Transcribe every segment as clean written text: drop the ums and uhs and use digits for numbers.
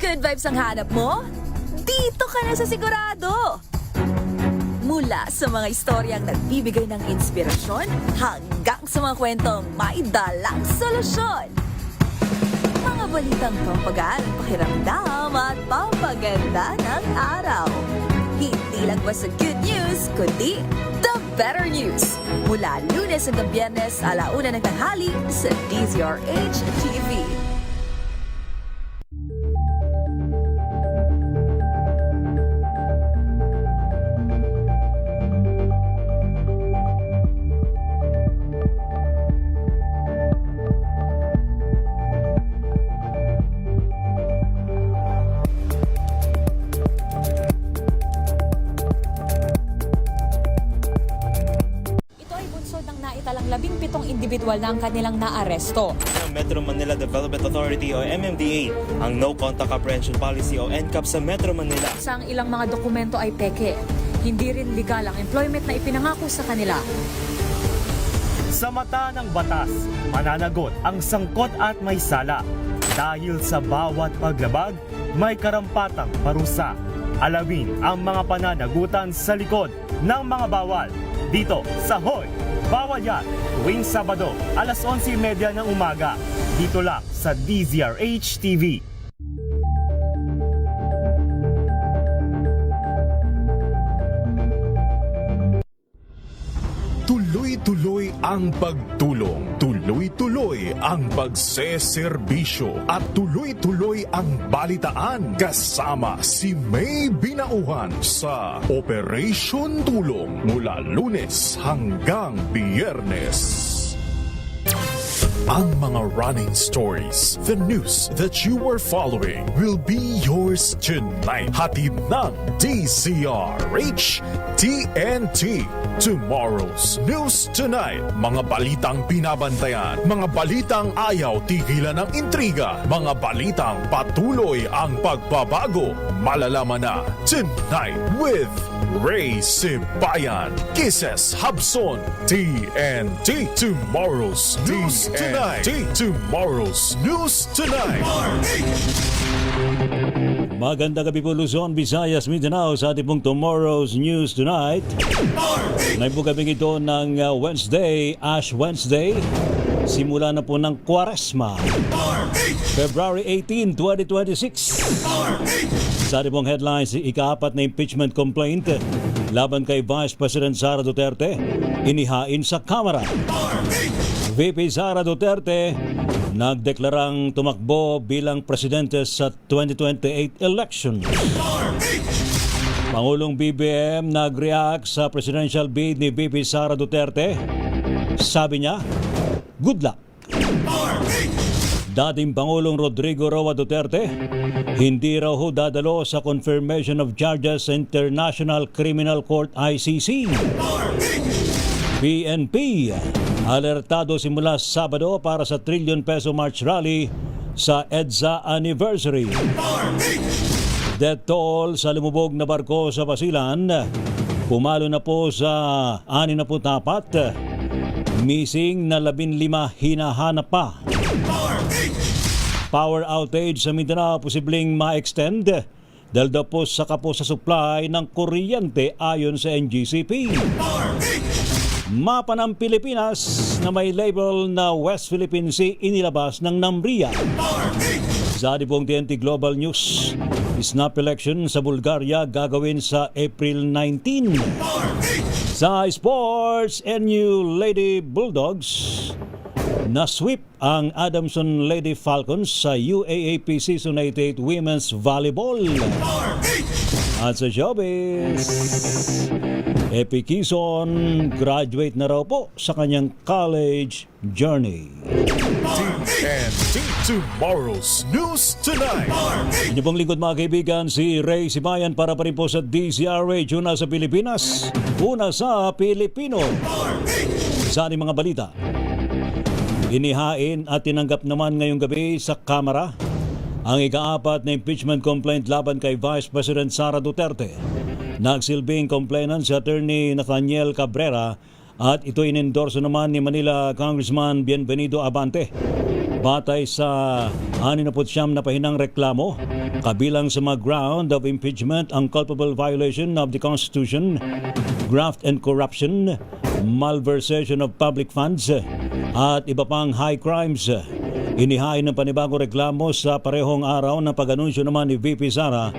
Good vibes ang hanap mo? Dito ka na sa sigurado! Mula sa mga istoryang nagbibigay ng inspirasyon hanggang sa mga kwentong may dalang solusyon. Mga balitang pampagaan ang pakiramdam at pampaganda ng araw. Hindi lang basta good news, kundi the better news. Mula Lunes hanggang Biyernes, 1:00 ng tanghali sa DZRH TV. Naitalang 17 individual na ang kanilang naaresto. Ng Metro Manila Development Authority o MMDA ang No Contact Apprehension Policy o NCAP sa Metro Manila. Sa ang ilang mga dokumento ay peke. Hindi rin legal ang employment na ipinangako sa kanila. Sa mata ng batas, mananagot ang sangkot at may sala. Dahil sa bawat paglabag, may karampatang parusa. Alamin ang mga pananagutan sa likod ng mga bawal. Dito sa Hoy! Bawal yan, tuwing Sabado, 11:30 ng umaga. Dito lang sa DZRH TV. Tuloy-tuloy ang pagtulong, tuloy-tuloy ang pagseserbisyo at tuloy-tuloy ang balitaan kasama si May Binauhan sa Operation Tulong mula Lunes hanggang Biyernes. Ang mga running stories, the news that you are following will be yours tonight. Hatid ng DZRH TNT. Tomorrow's News Tonight. Mga balitang binabantayan, mga balitang ayaw tigilan ng intriga, mga balitang patuloy ang pagbabago. Malalaman na tonight with Ray Sibayan, Kisses Habson, TNT. Tomorrow's News Tonight. Tomorrow's News Tonight. Magandang gabi po Luzon, Visayas, Mindanao sa ating pong Tomorrow's News Tonight. Ngayon po gabing ito ng Wednesday, Ash Wednesday. Simula na po ng Kwaresma. February 18, 2026. Sa ating pong headlines, ika-4 na impeachment complaint laban kay Vice President Sara Duterte, inihain sa Kamara. VP Sara Duterte nagdeklarang tumakbo bilang presidente sa 2028 elections. Pangulong BBM nag-react sa presidential bid ni VP Sara Duterte. Sabi niya, good luck. Dating Pangulong Rodrigo Roa Duterte, hindi raw ho dadalo sa confirmation of charges sa International Criminal Court ICC. PNP, alertado simula Sabado para sa trillion peso March rally sa EDSA anniversary. Death toll sa lumubog na barko sa Basilan, pumalo na po sa 64. Missing na 15 hinahanap pa. Power outage sa Mindanao posibleng ma-extend dahil daw po saka po sa supply ng kuryente ayon sa NGCP. Mapa ng Pilipinas na may label na West Philippine Sea inilabas ng NAMBRIA. Sa ating pong TNT Global News, snap election sa Bulgaria gagawin sa April 19. Sa sports, NU Lady Bulldogs na-sweep ang Adamson Lady Falcons sa UAAP Season 88 Women's Volleyball. At sa showbiz, Epi Quezon graduate na raw po sa kanyang college journey. TNT. Tomorrow's News Tonight. Inyo pong lingkod mga kaibigan, si Ray Sibayan para pa rin po sa DZRH, una sa Pilipinas, una sa Pilipino. Sa ating mga balita, inihain at tinanggap naman ngayong gabi sa Kamara ang ika-4 na impeachment complaint laban kay Vice President Sara Duterte. Nagsilbing complainant si Attorney Nathaniel Cabrera at ito inendorso naman ni Manila Congressman Bienvenido Abante. Batay sa 69 na pahinang reklamo, Kabilang sa mga ground of impeachment ang culpable violation of the Constitution, graft and corruption, malversation of public funds, at iba pang high crimes. Inihain ng panibagong reklamo sa parehong araw ng pag-anunsyo naman ni VP Sara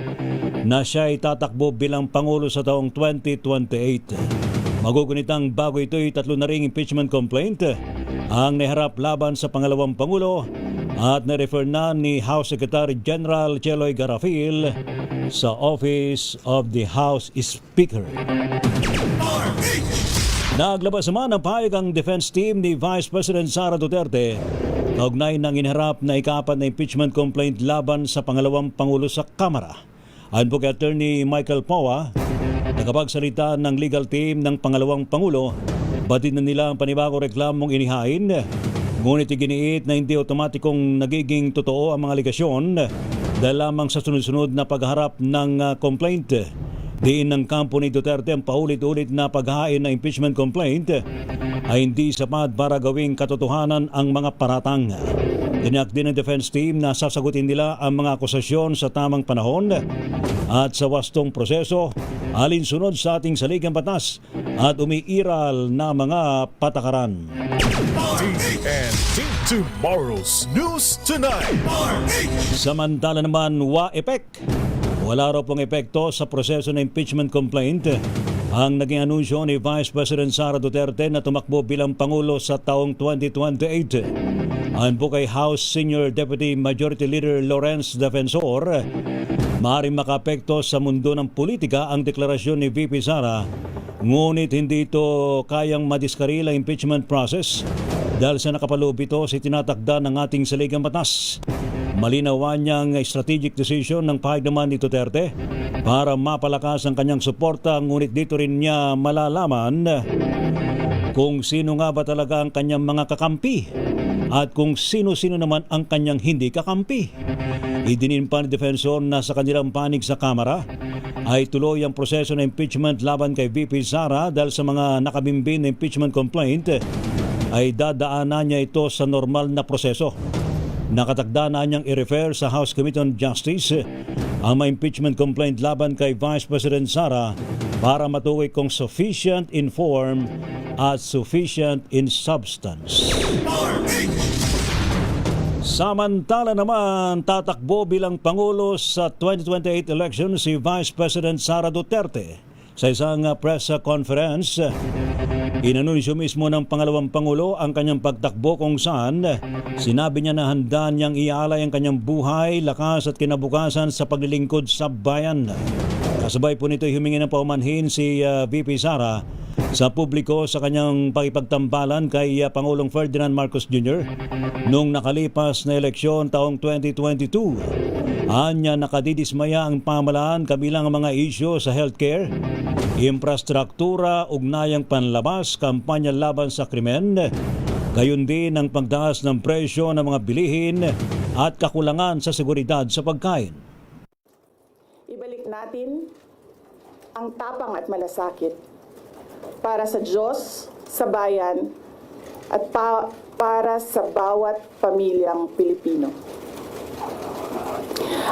na siya ay tatakbo bilang Pangulo sa taong 2028. Magugunitang bago ito'y 3 na ring impeachment complaint ang naharap laban sa pangalawang Pangulo at na-refer na ni House Secretary General Cheloy Garafil sa Office of the House Speaker. Naglabas naman ng pahayag ang defense team ni Vice President Sara Duterte kaugnay ng iniharap na ika-4 na impeachment complaint laban sa pangalawang Pangulo sa Kamara. Ayon po kay Attorney Michael Powa, nakapagsalita ng legal team ng pangalawang Pangulo, batid na nila ang panibagong reklamong inihain, ngunit iginiit na hindi otomatikong nagiging totoo ang mga aligasyon dahil lamang sa sunod-sunod na pagharap ng complaint. Diin ng kampo ni Duterte ang paulit-ulit na paghain na impeachment complaint ay hindi sapat para gawing katotohanan ang mga paratang. Tiniyak din ng defense team na sasagutin nila ang mga akusasyon sa tamang panahon at sa wastong proseso alinsunod sa ating saligang batas at umiiral na mga patakaran. TNT Tomorrow's News Tonight. Samantala naman, wa-epek. Wala raw pong epekto sa proseso ng impeachment complaint ang naging anunsyo ni Vice President Sara Duterte na tumakbo bilang Pangulo sa taong 2028. Ayon po kay House Senior Deputy Majority Leader Lawrence Defensor, maaaring makaapekto sa mundo ng politika ang deklarasyon ni VP Sara, ngunit hindi ito kayang madiskarila impeachment process dahil sa nakapaloob ito sa tinatakda ng ating saligang batas. Malinawan niyang strategic decision ng pahayag naman ni Duterte para mapalakas ang kanyang suporta, ngunit dito rin niya malalaman kung sino nga ba talaga ang kanyang mga kakampi at kung sino-sino naman ang kanyang hindi kakampi. Idinin pa ni Defensor na sa kanilang panig sa Kamara ay tuloy ang proseso ng impeachment laban kay VP Sara dahil sa mga nakabimbing na impeachment complaint ay dadaanan niya ito sa normal na proseso. Nakatakda na niyang i-refer sa House Committee on Justice ang mga impeachment complaint laban kay Vice President Sara para matukoy kung sufficient in form at sufficient in substance. Samantala naman, tatakbo bilang Pangulo sa 2028 election si Vice President Sara Duterte. Sa isang press conference, inanunsyo mismo ng pangalawang Pangulo ang kanyang pagtakbo kung saan sinabi niya na handa niyang ialay ang kanyang buhay, lakas at kinabukasan sa paglilingkod sa bayan. Kasabay po nito humingi ng paumanhin si VP Sara sa publiko sa kanyang pakipagtambalan kay Pangulong Ferdinand Marcos Jr. noong nakalipas na eleksyon taong 2022. Anya nakadidismaya ang pamahalaan kabilang ang mga isyu sa healthcare, infrastruktura, ugnayang panlabas, kampanya laban sa krimen, gayon din ang pagtaas ng presyo ng mga bilihin at kakulangan sa seguridad sa pagkain. Ibalik natin ang tapang at malasakit para sa Diyos, sa bayan, at para sa bawat pamilyang Pilipino.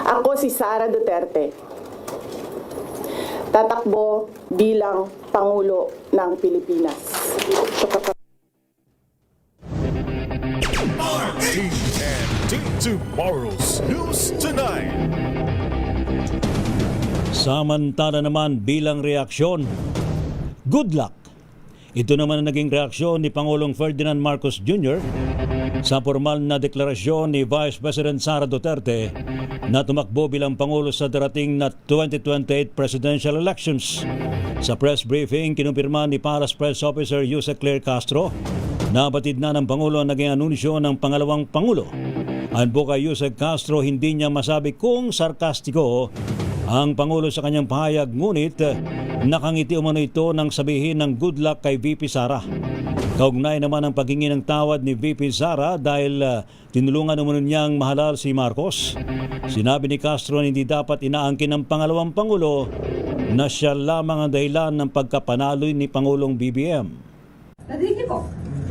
Ako si Sara Duterte, tatakbo bilang Pangulo ng Pilipinas. TNT Tomorrow's News Tonight. Samantala naman bilang reaksyon, good luck. Ito naman ang naging reaksyon ni Pangulong Ferdinand Marcos Jr. sa formal na deklarasyon ni Vice President Sara Duterte na tumakbo bilang Pangulo sa darating na 2028 presidential elections. Sa press briefing, kinumpirma ni Palace Press Officer Yusek Claire Castro na batid na ng Pangulo ang naging anunsyo ng pangalawang Pangulo. Ayon po kay Yusek Castro, hindi niya masabi kung sarkastiko ang Pangulo sa kanyang pahayag, ngunit nakangiti umano ito nang sabihin ng good luck kay VP Sara. Kaugnay naman ang paghingi ng tawad ni VP Sara dahil tinulungan umano niyang mahalal si Marcos. Sinabi ni Castro na hindi dapat inaangkin ng pangalawang Pangulo na siya lamang ang dahilan ng pagkapanalo ni Pangulong BBM. Nadinig niyo po.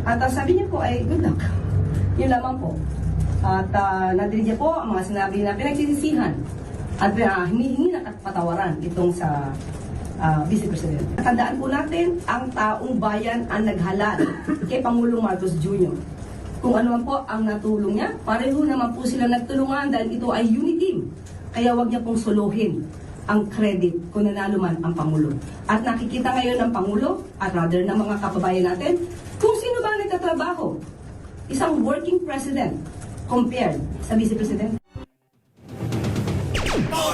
At sabi niyo po ay good luck. Yun lamang po. At nadinig niyo po ang mga sinabi na pinagsisisihan at humihingi ng patawaran itong sa Vice President. Tandaan po natin, ang taong bayan ang naghalal kay Pangulong Marcos Jr. Kung ano man po ang natulong niya, pareho naman po sila nagtulungan dahil ito ay unity. Kaya wag niya pong suluhin ang credit kung nanalo man ang Pangulo. At nakikita ngayon ng Pangulo at rather ng mga kababayan natin kung sino ba nagtatrabaho. Isang working president compared sa Vice President.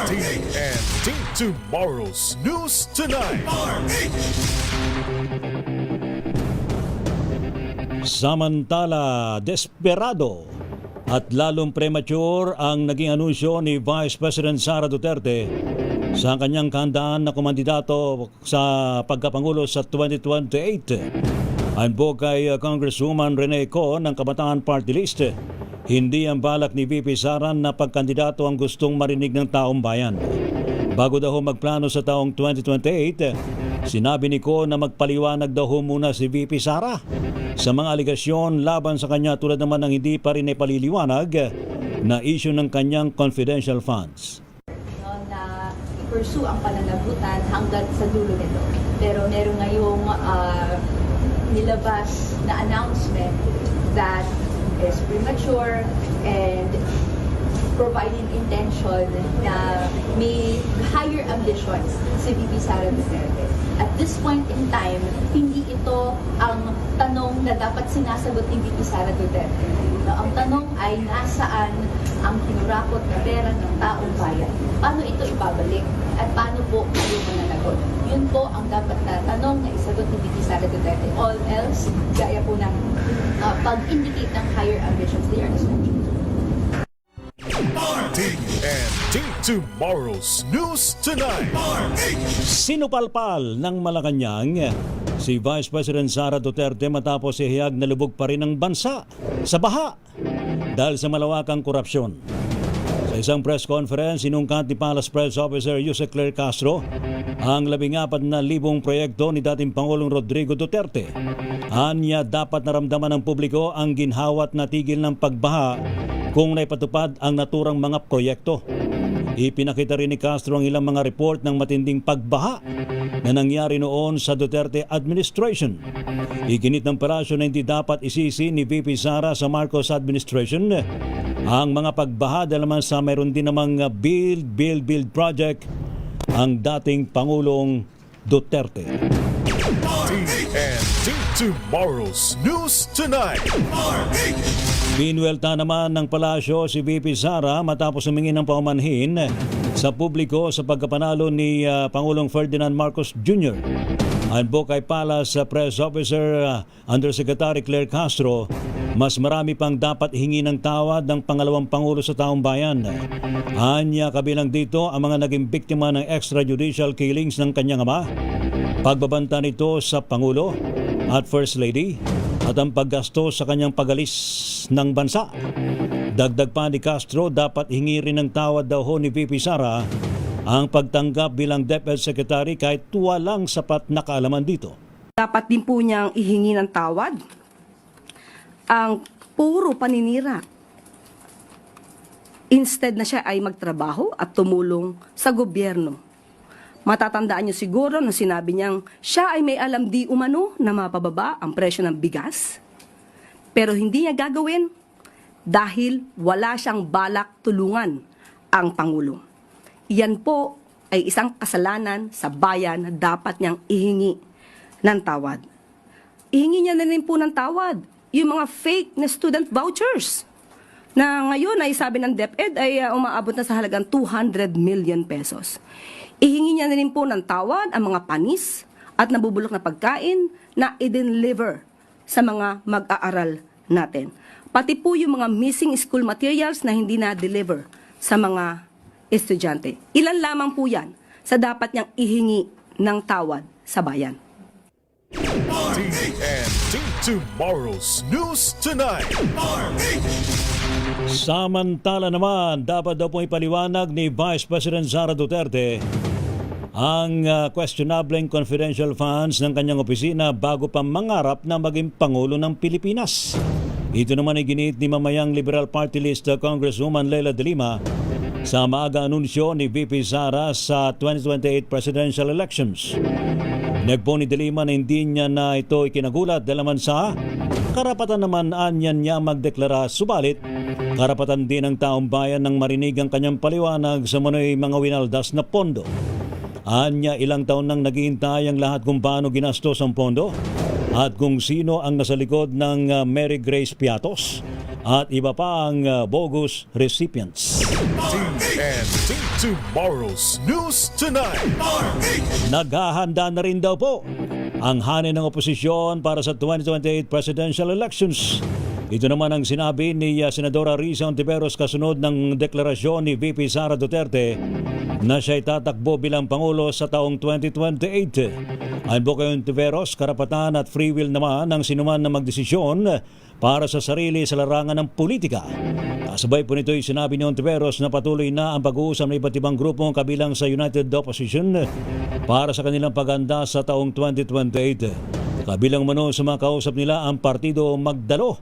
TNT Tomorrow's News Tonight. Samantala, desperado at lalong premature ang naging anunsyo ni Vice President Sara Duterte sa kanyang kahandaan na kumandidato sa pagkapangulo sa 2028. Ayon po kay Congresswoman Rene Co ng Kabataan Party List, hindi ang balak ni VP Sara na pagkandidato ang gustong marinig ng taong bayan. Bago daw magplano sa taong 2028, sinabi ni Co na magpaliwanag daw muna si VP Sara sa mga aligasyon laban sa kanya, tulad naman ng hindi pa rin ipaliliwanag na issue ng kanyang confidential funds. Na i-pursue ang pananagutan hanggang sa dulo nito. Pero meron ngayong nilabas na announcement that is premature and providing intention na may higher ambitions si VP Sara Duterte. At this point in time, hindi ito ang tanong na dapat sinasagot ni VP Sara Duterte. No, ang tanong ay nasaan ang kinurakot na pera ng taong bayan. Paano ito ibabalik? At paano po kayo mananagot? Yun po ang dapat na tanong na isagot ni VP Sara Duterte. All else, gaya po ng pag-indicate ng higher ambitions, they are discussions. TNT Tomorrow's News Tonight. Sinupalpal ng Malacanang si Vice President Sara Duterte matapos ihayag na lubog pa rin ang bansa sa baha dahil sa malawakang korupsyon. Sa isang press conference, sinungkat ni Palace Press Officer Jose Claire Castro ang 14,000 proyekto ni dating Pangulong Rodrigo Duterte. Anya, dapat naramdaman ng publiko ang ginhawat na tigil ng pagbaha kung naipatupad ang naturang mga proyekto. Ipinakita rin ni Castro ang ilang mga report ng matinding pagbaha na nangyari noon sa Duterte administration. Iginit ng parasyo na hindi dapat isisi ni VP Sara sa Marcos administration ang mga pagbaha dahil naman sa mayroon din namang build project ang dating Pangulong Duterte. TNT Tomorrow's News Tonight. Binuelta naman ng palasyo si VP Sara matapos humingi ng paumanhin sa publiko sa pagkapanalo ni Pangulong Ferdinand Marcos Jr. Ayon po kay Palace Press Officer Undersecretary Claire Castro, mas marami pang dapat hingi ng tawad ng pangalawang Pangulo sa taong bayan. Anya, kabilang dito ang mga naging biktima ng extrajudicial killings ng kanyang ama, pagbabanta nito sa Pangulo at First Lady, at ang paggasto sa kanyang pagalis ng bansa. Dagdag pa ni Castro, dapat hingi rin ng tawad daw ni VP Sara ang pagtanggap bilang DepEd Secretary kahit walang sapat na kaalaman dito. Dapat din po niyang ihingi ng tawad ang puro paninira. Instead na siya ay magtrabaho at tumulong sa gobyerno. Matatandaan niyo siguro na sinabi niyang siya ay may alam di umano na mapababa ang presyo ng bigas. Pero hindi niya gagawin dahil wala siyang balak tulungan ang Pangulo. Iyan po ay isang kasalanan sa bayan na dapat niyang ihingi ng tawad. Ihingi niya na rin po ng tawad yung mga fake na student vouchers na ngayon ay sabi ng DepEd ay umaabot na sa halagang 200 million pesos. Ihingi niya na rin po ng tawad ang mga panis at nabubulok na pagkain na i-deliver sa mga mag-aaral natin. Pati po yung mga missing school materials na hindi na-deliver sa mga estudyante. Ilan lamang po yan sa dapat niyang ihingi ng tawad sa bayan. TNT Tomorrow's News Tonight. Samantala naman, dapat daw pong ipaliwanag ni Vice President Sara Duterte ang questionable confidential funds ng kanyang opisina bago pa mangarap na maging Pangulo ng Pilipinas. Ito naman ay ginit ni mamayang Liberal Party List Congresswoman Leila de Lima sa maaga anunsyo ni VP Sara sa 2028 presidential elections. Nagpo ni De Lima na hindi niya na ito ikinagulat dahil naman sa karapatan naman anyan niya magdeklara, subalit karapatan din ng taong bayan ng marinig ang kanyang paliwanag sa manoy mga winaldas na pondo. Anya ilang taon nang naghihintay ang lahat kung paano ginastos ang pondo at kung sino ang nasa likod ng Mary Grace Piatos at iba pa ang bogus recipients. TNT Tomorrow's News Tonight. Naghahanda na rin daw po ang hanay ng oposisyon para sa 2028 presidential elections. Ito naman ang sinabi ni Senadora Risa Ontiveros kasunod ng deklarasyon ni VP Sara Duterte na siya'y tatakbo bilang Pangulo sa taong 2028. Ayon po kay Ontiveros, karapatan at free will naman ng sinuman na magdesisyon para sa sarili sa larangan ng politika. Kasabay po nito'y sinabi ni Ontiveros na patuloy na ang pag-uusap ng iba't ibang grupo kabilang sa United Opposition para sa kanilang paghanda sa taong 2028. Kabilang mano sa mga kausap nila ang Partido Magdalo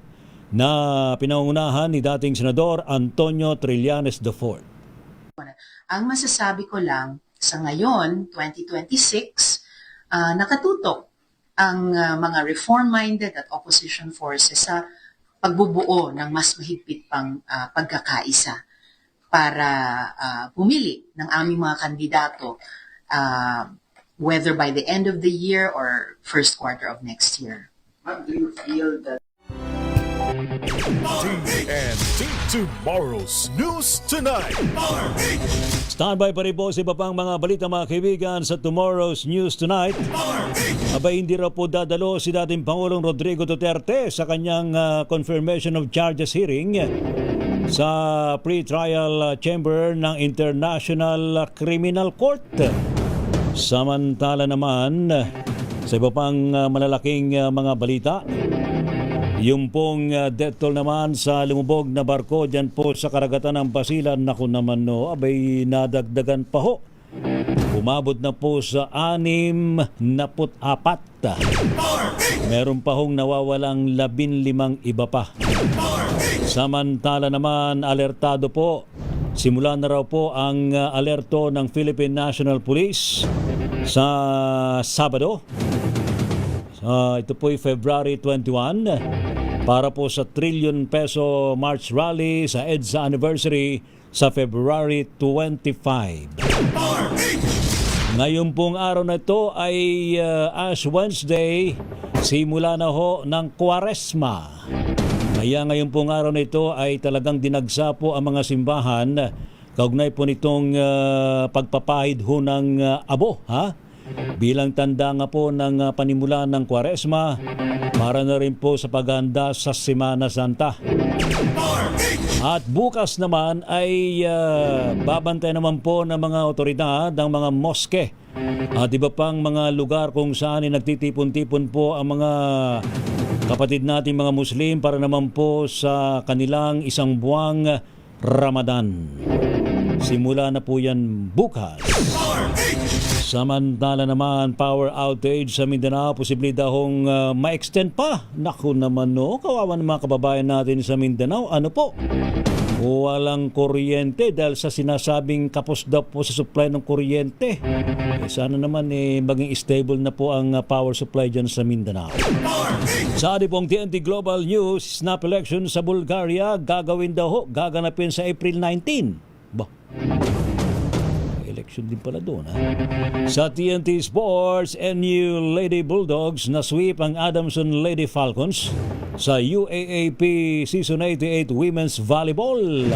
na pinangunahan ni dating Senador Antonio Trillanes IV. Ang masasabi ko lang, sa ngayon, 2026, nakatutok ang mga reform-minded at opposition forces sa pagbubuo ng mas mahigpit pang pagkakaisa para pumili ng aming mga kandidato whether by the end of the year or first quarter of next year. TNT Tomorrow's News Tonight. Standby pa rin po sa iba pang mga balita mga kaibigan sa Tomorrow's News Tonight. Abay hindi raw po dadalo si dating Pangulong Rodrigo Duterte sa kanyang confirmation of charges hearing sa pre-trial chamber ng International Criminal Court. Samantala naman sa iba pang malalaking mga balita, yung pong death toll naman sa lumubog na barko dyan po sa karagatan ng Basilan, naku naman no, abay nadagdagan pa ho. Umabot na po sa 64. Meron pa hong nawawalang 15 iba pa. Samantala naman, alertado po. Simula na raw po ang alerto ng Philippine National Police sa Sabado. Ito po ay February 21 para po sa trillion peso March Rally sa EDSA anniversary sa February 25. Ngayon pong araw na ito ay Ash Wednesday, simula na ho ng Kwaresma. Kaya ngayon pong araw na ito ay talagang dinagsa po ang mga simbahan kaugnay po nitong pagpapahid ho ng abo, ha? Bilang tanda nga po ng panimulan ng Kwaresma para na rin po sa paghahanda sa Semana Santa. At bukas naman ay babantay naman po ng mga otoridad ng mga moske at iba pang mga lugar kung saan ay nagtitipon-tipon po ang mga kapatid natin mga Muslim para naman po sa kanilang isang buwang Ramadan. Simula na po yan bukas. Samantala naman, power outage sa Mindanao, posible dahong ma-extend pa. Naku naman no, kawawa ng mga kababayan natin sa Mindanao. Ano po? Walang kuryente dahil sa sinasabing kapos daw po sa supply ng kuryente. Sana naman maging stable na po ang power supply dyan sa Mindanao. Sa ating pong TNT Global News, snap election sa Bulgaria gagawin daw gaganapin sa April 19. Bah, election din pala doon, ha? Sa TNT Sports, NU Lady Bulldogs na sweep ang Adamson Lady Falcons sa UAAP Season 88 Women's Volleyball.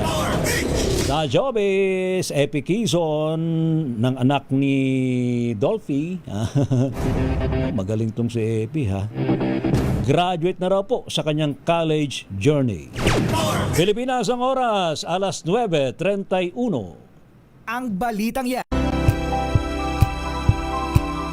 Sa Jobis, Epi Quezon ng anak ni Dolphy. Magaling tong si Epi, ha? Graduate na raw po sa kanyang college journey. Pilipinas ang oras, alas 9:31. Ang balitang yan